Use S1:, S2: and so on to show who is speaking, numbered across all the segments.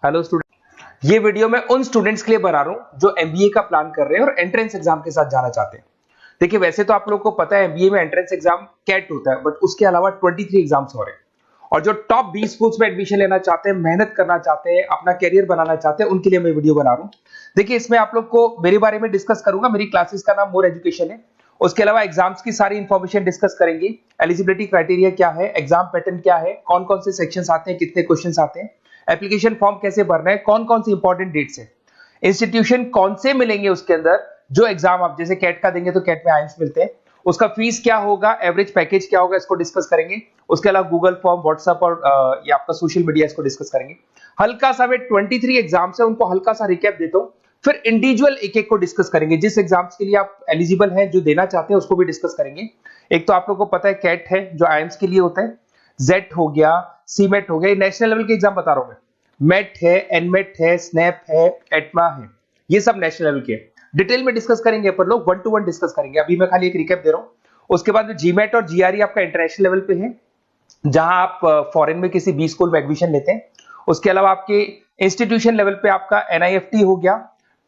S1: Hello student, ये video मैं उन स्टूडेंट्स के लिए बना रहा हूं जो एमबीए का प्लान कर रहे हैं और एंट्रेंस एग्जाम के साथ जाना चाहते हैं। देखिए, वैसे तो आप लोगों को पता है एमबीए में एंट्रेंस एग्जाम कैट होता है, बट उसके अलावा 23 एग्जाम्स हो रहे हैं। और जो टॉप 20 स्कूल्स में एडमिशन लेना चाहते हैं, मेहनत करना चाहते हैं, अपना कैरियर बनाना चाहते हैं, उनके लिए मैं वीडियो बना रहा हूं। देखिए, इसमें आप लोग को मेरे बारे में डिस्कस करूंगा। मेरी क्लासेस का नाम मोर एजुकेशन है। उसके अलावा एग्जाम्स की सारी इंफॉर्मेशन डिस्कस करेंगे। एलिजिबिलिटी क्राइटेरिया क्या है, एग्जाम पैटर्न क्या है, कौन कौन से सेक्शंस आते हैं, कितने क्वेश्चंस आते हैं, एप्लीकेशन फॉर्म कैसे भरना है, कौन कौन सी इंपॉर्टेंट डेट्स है, इंस्टीट्यूशन कौन से मिलेंगे उसके अंदर, जो एग्जाम आप जैसे कैट का देंगे तो कैट में आईएम्स मिलते हैं, उसका फीस क्या होगा, एवरेज पैकेज क्या होगा, इसको डिस्कस करेंगे। उसके अलावा गूगल फॉर्म, व्हाट्सएप और ये आपका सोशल मीडिया, इसको डिस्कस करेंगे। हल्का सा वे 23 एग्जाम्स है, उनको हल्का सा रिकैप देता हूं, फिर इंडिविजुअल एक एक को डिस्कस करेंगे। जिस एग्जाम्स के लिए आप एलिजिबल हैं, जो देना चाहते हैं, उसको भी डिस्कस करेंगे। एक तो आप लोगों को पता है कैट है जो आईएम्स के लिए होता है, जेट हो गया, सीमेट हो गया, नेशनल लेवल के एग्जाम बता रहा हूं मैं। मेट है, एनमेट है, स्नैप है, एटमा है, ये सब नेशनल लेवल के। डिटेल में डिस्कस करेंगे अपन लोग, 1 to 1 डिस्कस करेंगे। अभी मैं खाली एक रिकैप दे रहा हूं। उसके बाद जीमेट और जीआरई आपका इंटरनेशनल लेवल पे है, जहां आप फॉरेन में किसी बी स्कूल में एडमिशन लेते हैं। उसके अलावा आपके इंस्टीट्यूशन लेवल पे आपका एनआईएफटी हो गया,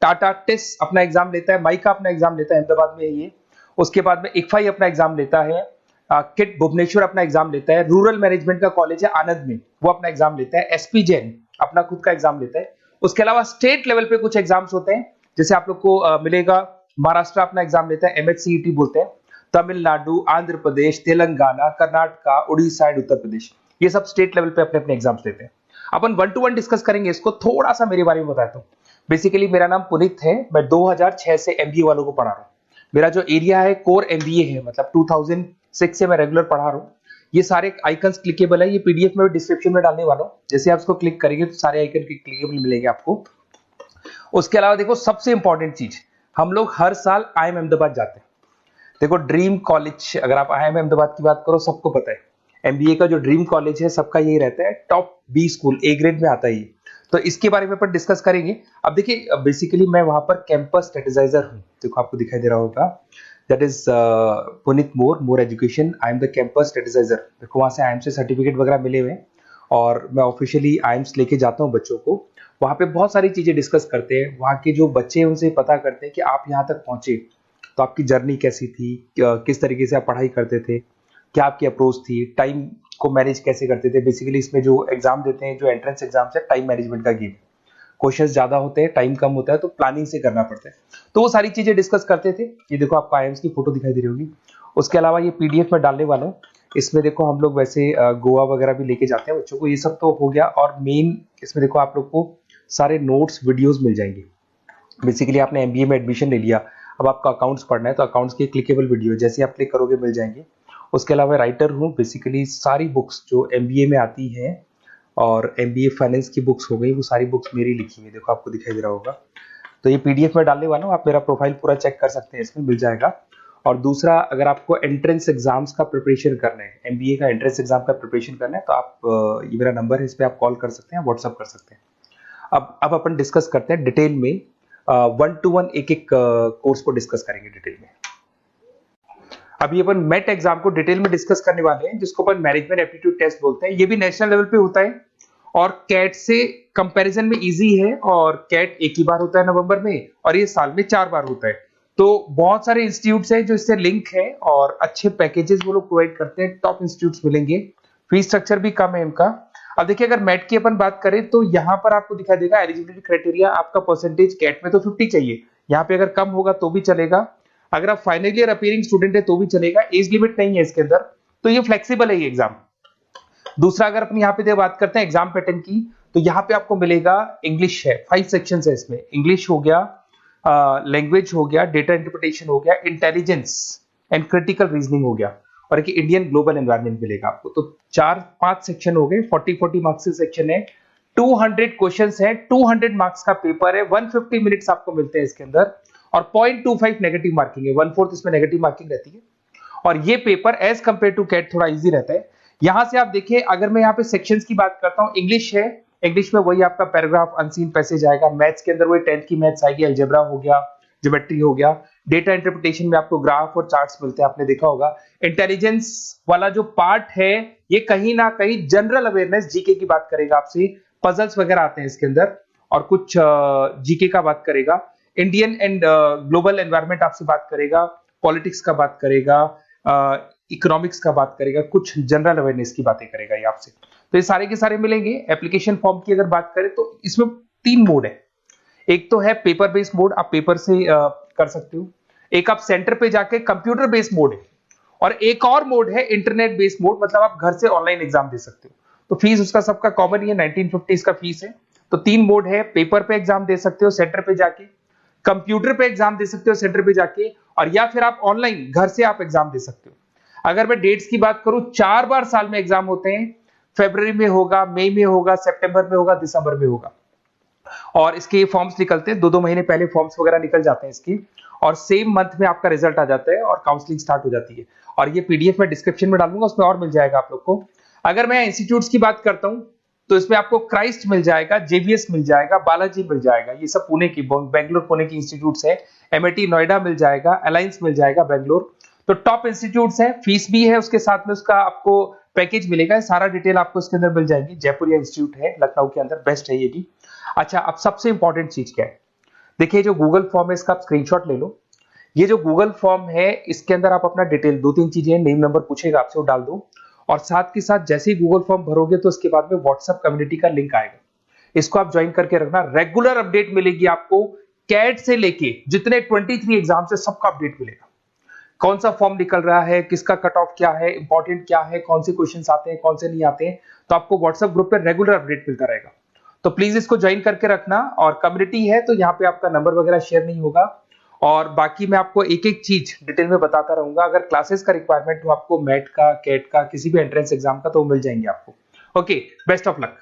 S1: टाटा टिस अपना एग्जाम लेता है, माइका अपना एग्जाम लेता है, अहमदाबाद में है ये। उसके बाद में इक्फाई अपना एग्जाम लेता है, किट भुवनेश्वर अपना एग्जाम लेता है, रूरल मैनेजमेंट का कॉलेज है आनंद में, वो अपना एग्जाम लेता है, एसपी जैन अपना खुद का एग्जाम लेता है। उसके अलावा स्टेट लेवल पे कुछ एग्जाम्स होते हैं, जैसे आप लोग को मिलेगा, महाराष्ट्र अपना एग्जाम लेता है, एमएचसीईटी बोलते हैं, तमिलनाडु, आंध्र प्रदेश, तेलंगाना, कर्नाटका, उड़ीसा एंड उत्तर प्रदेश, ये सब स्टेट लेवल पे अपने अपने एग्जाम्स लेते हैं। अपन 1 to 1 डिस्कस करेंगे इसको। थोड़ा सा मेरे बारे में बताता हूँ। बेसिकली मेरा नाम पुनीत है, मैं 2006 से एमबीए वालों को पढ़ा रहा हूँ। मेरा जो एरिया है कोर एमबीए है, मतलब 2006 से मैं रेगुलर पढ़ा रहा हूँ। ये सारे आइकन्स क्लिकेबल है, ये पीडीएफ में डिस्क्रिप्शन में डालने वाला हूँ। जैसे आप इसको क्लिक करेंगे तो सारे आइकन क्लिकेबल मिलेंगे आपको। उसके अलावा देखो, सबसे इंपॉर्टेंट चीज, हम लोग हर साल आईएम अहमदाबाद जाते हैं। देखो, ड्रीम कॉलेज, अगर आप आईएम अहमदाबाद की बात करो, सबको पता है एमबीए का जो ड्रीम कॉलेज है सबका यही रहता है, top B school, A grade में आता है ये। तो इसके बारे में अपन डिस्कस करेंगे। अब देखिए, बेसिकली मैं वहां पर कैंपस स्ट्रेटेजाइजर हूँ। देखो, आपको दिखाई दे रहा होगा, that is Puneet More education, I am the campus strategizer. देखो, वहां से आईएम से सर्टिफिकेट वगैरह मिले हुए हैं और मैं ऑफिशियली आईएम्स लेके जाता हूँ बच्चों को। वहां पे बहुत सारी चीजें डिस्कस करते हैं, वहां के जो बच्चे हैं उनसे पता करते हैं कि आप यहाँ तक पहुंचे तो आपकी जर्नी कैसी थी, किस तरीके से आप पढ़ाई करते थे, क्या आपकी अप्रोच थी, टाइम को मैनेज कैसे करते थे। बेसिकली इसमें जो एग्जाम देते हैं, जो एंट्रेंस एग्जाम्स है, टाइम मैनेजमेंट का गेम। क्वेश्चंस ज्यादा होते हैं, टाइम कम होता है, तो प्लानिंग से करना पड़ता है। तो वो सारी चीजें डिस्कस करते थे। ये देखो, आपको आईएम्स की फोटो दिखाई दे रही होगी। उसके अलावा ये पीडीएफ में डालने वाला हूँ। इसमें देखो, हम लोग वैसे गोवा वगैरह भी लेके जाते हैं बच्चों को, ये सब तो हो गया। और मेन इसमें देखो, आप लोग को सारे नोट्स, वीडियोज मिल जाएंगे। बेसिकली आपने एमबीए में एडमिशन ले लिया, अब आपका अकाउंट्स पढ़ना है, तो अकाउंट्स की क्लिकेबल वीडियो जैसे आप क्लिक करोगे मिल जाएंगे। उसके अलावा राइटर हूँ, बेसिकली सारी बुक्स जो एमबीए में आती हैं और एमबीए फाइनेंस की बुक्स हो गई, वो सारी बुक्स मेरी लिखी हुई, देखो आपको दिखाई दे रहा होगा। तो ये पीडीएफ में डालने वाला हूँ, आप मेरा प्रोफाइल पूरा चेक कर सकते हैं, इसमें मिल जाएगा। और दूसरा, अगर आपको एंट्रेंस एग्जाम्स का प्रिपरेशन करना है, एमबीए का एंट्रेंस एग्जाम का प्रिपरेशन करना है, तो आप ये मेरा नंबर है, इस पर आप कॉल कर सकते हैं, व्हाट्सअप कर सकते हैं। अब अपन डिस्कस करते हैं डिटेल में, 1 to 1 एक एक कोर्स को डिस्कस करेंगे डिटेल में। अभी अपन मेट एग्जाम को डिटेल में डिस्कस करने वाले हैं, जिसको अपन मैनेजमेंट एप्टीट्यूड टेस्ट बोलते हैं। ये भी नेशनल लेवल पे होता है और कैट से कंपैरिजन में इजी है। और कैट एक ही बार होता है नवंबर में, और ये साल में 4 बार होता है। तो बहुत सारे इंस्टीट्यूट्स हैं जो इससे लिंक है और अच्छे पैकेजेस वो लोग प्रोवाइड करते हैं, टॉप इंस्टीट्यूट्स मिलेंगे, फीस स्ट्रक्चर भी कम है इनका। अब देखिए, अगर मैट की अपन बात करें तो यहाँ पर आपको दिखाई देगा एलिजिबिलिटी क्राइटेरिया, आपका परसेंटेज कैट में तो 50 चाहिए, यहाँ पे अगर कम होगा तो भी चलेगा, अगर आप फाइनल ईयर अपीयरिंग स्टूडेंट है तो भी चलेगा, एज लिमिट नहीं है इसके अंदर, तो ये फ्लेक्सिबल है ये एग्जाम। दूसरा, अगर अपन यहाँ पे बात करते हैं एग्जाम पैटर्न की, तो यहाँ पे आपको मिलेगा इंग्लिश है, 5 सेक्शंस है इसमें। इंग्लिश हो गया, लैंग्वेज हो गया, डेटा इंटरप्रिटेशन हो गया, इंटेलिजेंस एंड क्रिटिकल रीजनिंग हो गया, और एक इंडियन ग्लोबल एनवायरनमेंट मिलेगा आपको। तो 4-5 सेक्शन हो गए, 40 मार्क्स के सेक्शन है, 200 क्वेश्चंस है, 200 मार्क्स का पेपर है, 150 मिनट्स आपको मिलते हैं इसके अंदर, और 0.25 नेगेटिव मार्किंग है, 1/4 इसमें नेगेटिव मार्किंग रहती है। और ये paper as compare to CAT थोड़ा इजी रहता है। यहां से आप देखिए, अगर मैं यहाँ पे सेक्शंस की बात करता हूँ, इंग्लिश है, इंग्लिश में वही आपका पैराग्राफ, अनसीन पैसेज आएगा। मैथ्स के अंदर वही 10th की मैथ्स आएगी, अलजेब्रा हो गया, ज्योमेट्री हो गया। डेटा इंटरप्रिटेशन में आपको ग्राफ और चार्ट्स मिलते हैं, आपने देखा होगा। इंटेलिजेंस वाला जो पार्ट है, ये कहीं ना कहीं जनरल अवेयरनेस, जीके की बात करेगा आपसे, पजल्स वगैरह आते हैं इसके अंदर, और कुछ जीके का बात करेगा, इंडियन एंड ग्लोबल एनवायरनमेंट आपसे बात करेगा, पॉलिटिक्स का बात करेगा, इकोनॉमिक्स का बात करेगा, कुछ जनरल अवेयरनेस की बातें करेगा ये आपसे। तो ये सारे के सारे मिलेंगे। एप्लीकेशन फॉर्म की अगर बात करें तो इसमें 3 मोड है। एक तो है पेपर बेस्ड मोड, आप पेपर से कर सकते हो। एक आप सेंटर पे जाके कंप्यूटर बेस्ड मोड है, और एक और मोड है इंटरनेट बेस्ड मोड, मतलब आप घर से ऑनलाइन एग्जाम दे सकते हो। तो फीस उसका सबका कॉमन ही है, 1950 का फीस है। तो 3 मोड है, पेपर पे एग्जाम दे सकते हो सेंटर पे जाके, कंप्यूटर पे एग्जाम दे सकते हो सेंटर पे जाके, और या फिर आप ऑनलाइन घर से आप एग्जाम दे सकते हो। अगर मैं डेट्स की बात करूं, 4 बार साल में एग्जाम होते हैं। फरवरी में होगा, मई में होगा, सितंबर में होगा, दिसंबर में होगा। और इसके फॉर्म्स निकलते हैं 2-2 महीने पहले, फॉर्म्स वगैरह निकल जाते हैं इसके, और सेम मंथ में आपका रिजल्ट आ जाता है और काउंसलिंग स्टार्ट हो जाती है। और ये पीडीएफ मैं डिस्क्रिप्शन में डालूंगा, उसमें और मिल जाएगा आप लोग को। अगर मैं इंस्टीट्यूट्स की बात करता हूं तो इसमें आपको क्राइस्ट मिल जाएगा, जेवीएस मिल जाएगा, बालाजी मिल जाएगा, ये सब पुणे की, बेंगलोर पुणे की इंस्टीट्यूट्स है। एमआईटी नोएडा मिल जाएगा, अलायंस मिल जाएगा बेंगलोर। तो टॉप इंस्टीट्यूट्स है, फीस भी है उसके साथ में, उसका आपको पैकेज मिलेगा, सारा डिटेल आपको इसके अंदर मिल जाएगी। जयपुर इंस्टीट्यूट है लखनऊ के अंदर, बेस्ट है ये भी। अच्छा, अब सबसे इंपॉर्टेंट चीज क्या है, देखिए जो गूगल फॉर्म है इसका आप स्क्रीनशॉट ले लो। ये जो गूगल फॉर्म है इसके अंदर आप अपना डिटेल 2-3 चीजें, नेम नंबर पूछेगा आपसे, वो डाल दो। और साथ के साथ जैसे ही गूगल फॉर्म भरोगे तो उसके बाद में व्हाट्सएप कम्युनिटी का लिंक आएगा, इसको आप ज्वाइन करके रखना। रेगुलर अपडेट मिलेगी आपको, कैट से लेके जितने 23 एग्जाम से सबका अपडेट मिलेगा। कौन सा फॉर्म निकल रहा है, किसका कट ऑफ क्या है, इंपॉर्टेंट क्या है, कौन से क्वेश्चंस आते हैं, कौन से नहीं आते हैं, तो आपको व्हाट्सएप ग्रुप पे रेगुलर अपडेट मिलता रहेगा। तो प्लीज इसको ज्वाइन करके रखना। और कम्युनिटी है तो यहाँ पे आपका नंबर वगैरह शेयर नहीं होगा, और बाकी मैं आपको एक एक चीज डिटेल में बताता रहूंगा। अगर क्लासेस का रिक्वायरमेंट हो आपको, मैट का, कैट का, किसी भी एंट्रेंस एग्जाम का, तो वो मिल जाएंगे आपको। Okay, best of luck.